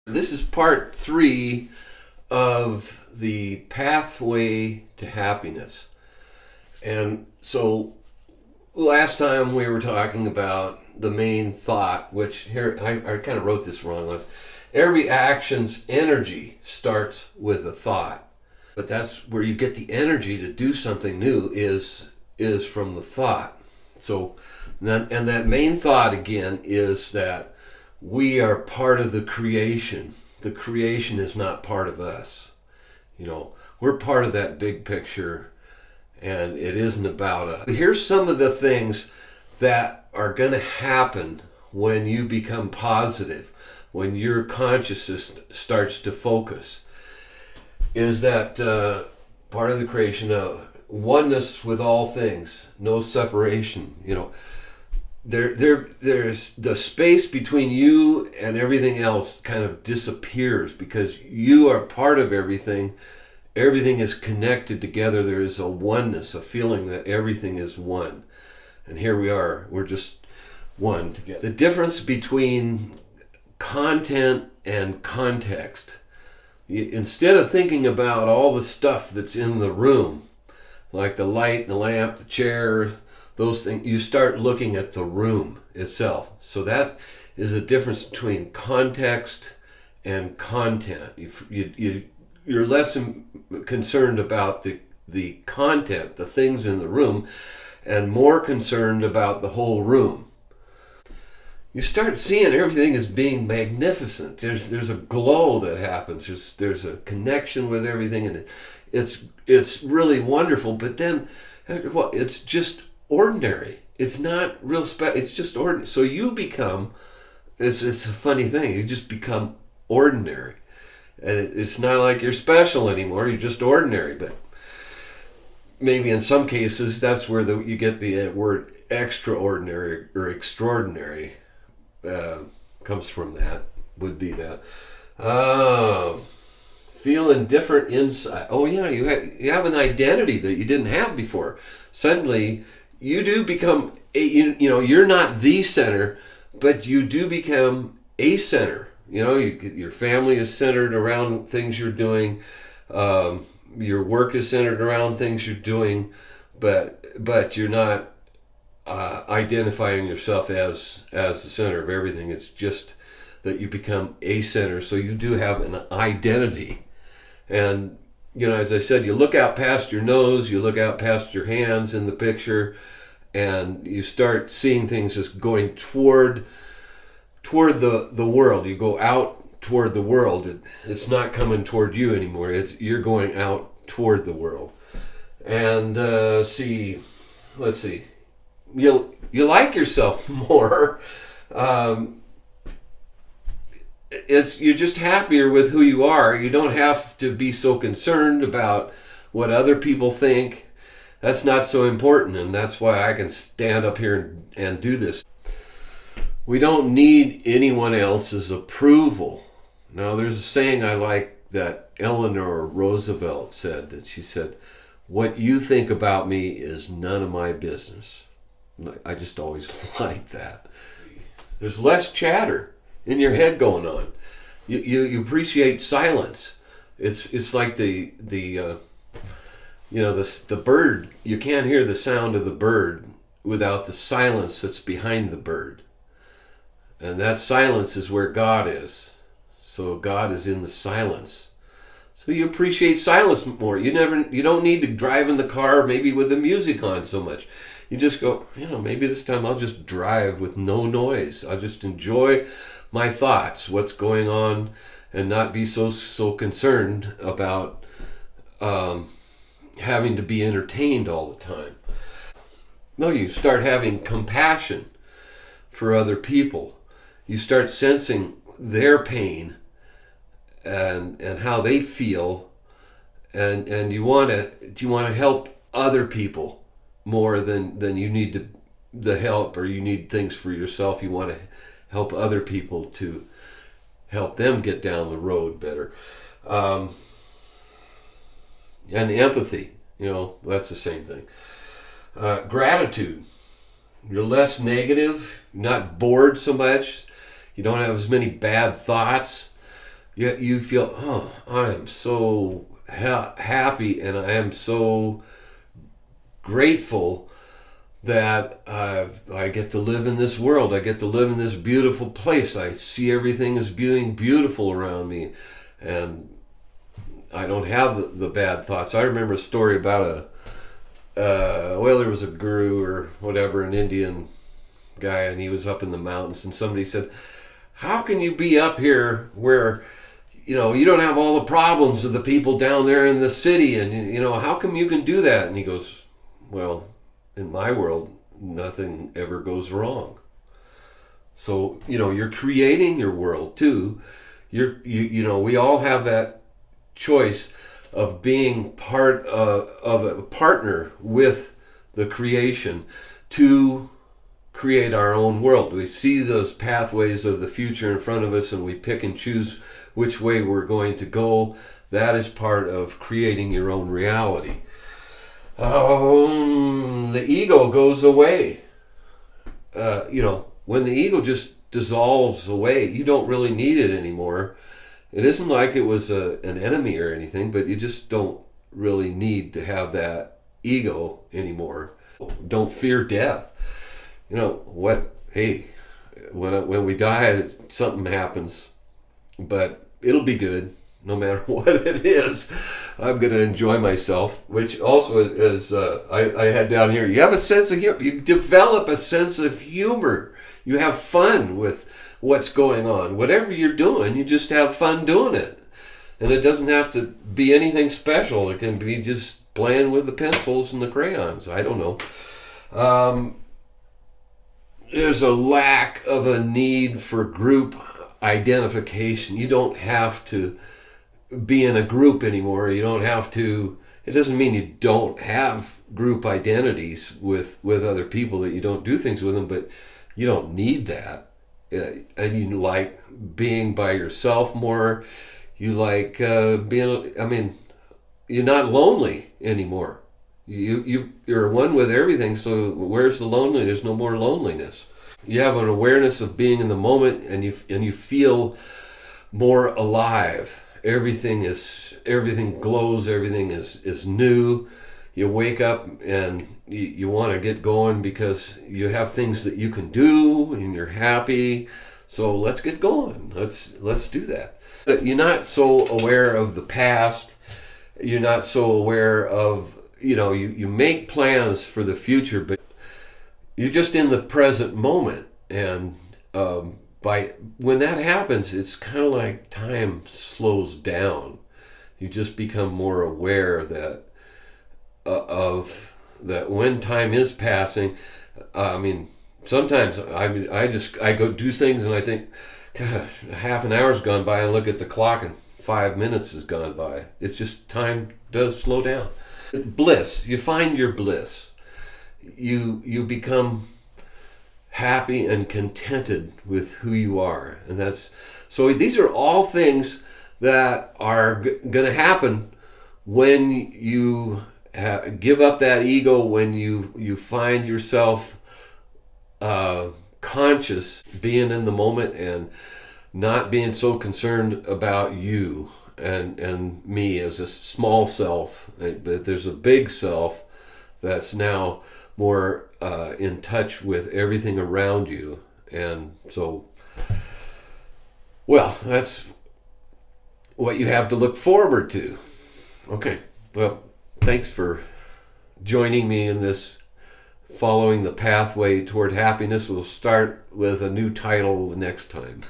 This is part 3 of the pathway to happiness. And so last time we were talking about the main thought, which here I kind of wrote this wrong. Every action's energy starts with a thought. But that's where you get the energy to do something new is from the thought. So, and that main thought again is that we are part of the creation. The creation is not part of us. We're part of that big picture, and it isn't about us. Here's some of the things that are going to happen when you become positive, when your consciousness starts to focus. Is that part of the creation, oneness with all things, no separation. There's the space between you and everything else kind of disappears because you are part of everything. Everything is connected together. There is a oneness, a feeling that everything is one. And here we are. We're just one together. The difference between content and context. Instead of thinking about all the stuff that's in the room, like the light, the lamp, the chair, those things, you start looking at the room itself. So that is a difference between context and content. You're less concerned about the content, the things in the room, and more concerned about the whole room. You start seeing everything as being magnificent. There's a glow that happens. There's a connection with everything, and it's really wonderful. But then, it's just ordinary. It's not real special. It's just ordinary. So you become. It's a funny thing. You just become ordinary, and it's not like you're special anymore. You're just ordinary. But maybe in some cases, that's where you get the word extraordinary or extraordinary. Comes from that, would be that. Feeling different inside. Oh yeah, you have an identity that you didn't have before. Suddenly, you do become, you're not the center, but you do become a center. Your family is centered around things you're doing. Your work is centered around things you're doing, but you're not identifying yourself as the center of everything. It's just that you become a center, so you do have an identity. And as I said, you look out past your nose, you look out past your hands in the picture, and you start seeing things as going toward the world. You go out toward the world. It's not coming toward you anymore. You're going out toward the world. And let's see. You like yourself more. You're just happier with who you are. You don't have to be so concerned about what other people think. That's not so important, and that's why I can stand up here and do this. We don't need anyone else's approval. Now, there's a saying I like that Eleanor Roosevelt said, that she said, "What you think about me is none of my business." I just always like that. There's less chatter in your head going on. You appreciate silence. It's like the bird. You can't hear the sound of the bird without the silence that's behind the bird. And that silence is where God is. So God is in the silence. So you appreciate silence more. You don't need to drive in the car maybe with the music on so much. You just go, maybe this time I'll just drive with no noise. I'll just enjoy my thoughts, what's going on, and not be so concerned about having to be entertained all the time. No, you start having compassion for other people. You start sensing their pain and how they feel, and you want to help other people more than you need the help, or you need things for yourself. You want to help other people to help them get down the road better. And empathy, that's the same thing. Gratitude. You're less negative, not bored so much. You don't have as many bad thoughts. Yet you feel, oh, I am so happy and I am so grateful that I get to live in this world. I get to live in this beautiful place. I see everything as being beautiful around me, and I don't have the bad thoughts. I remember a story about there was a guru or whatever, an Indian guy, and he was up in the mountains, and somebody said, how can you be up here where you don't have all the problems of the people down there in the city, and how come you can do that? And he goes, well, in my world, nothing ever goes wrong. So, you're creating your world too. We all have that choice of being part of a partner with the creation to create our own world. We see those pathways of the future in front of us, and we pick and choose which way we're going to go. That is part of creating your own reality. The ego goes away. When the ego just dissolves away, you don't really need it anymore. It isn't like it was an enemy or anything, but you just don't really need to have that ego anymore. Don't fear death. Hey, when we die, something happens, but it'll be good. No matter what it is, I'm going to enjoy myself, which also is, I had down here, you have a sense of humor. You develop a sense of humor. You have fun with what's going on. Whatever you're doing, you just have fun doing it. And it doesn't have to be anything special. It can be just playing with the pencils and the crayons. I don't know. There's a lack of a need for group identification. You don't have to be in a group anymore. You don't have to. It doesn't mean you don't have group identities with other people, that you don't do things with them, but you don't need that. And you like being by yourself more. You like you're not lonely anymore. You're one with everything, so where's the loneliness? There's no more loneliness. You have an awareness of being in the moment, and you feel more alive. Everything glows, everything is new. You wake up and you want to get going because you have things that you can do and you're happy. So let's get going. Let's do that. You're not so aware of the past. You're not so aware of, you make plans for the future, but you're just in the present moment. And when that happens, it's kind of like time slows down. You just become more aware that that when time is passing. Sometimes I go do things and I think, gosh, half an hour's gone by, and look at the clock and 5 minutes has gone by. It's just time does slow down. Bliss. You find your bliss. You become happy and contented with who you are, and so these are all things that are going to happen when you give up that ego, when you find yourself conscious, being in the moment and not being so concerned about you and me as a small self. But there's a big self that's now more in touch with everything around you. And so, that's what you have to look forward to. Okay, well, thanks for joining me in this Following the Pathway Toward Happiness. We'll start with a new title the next time.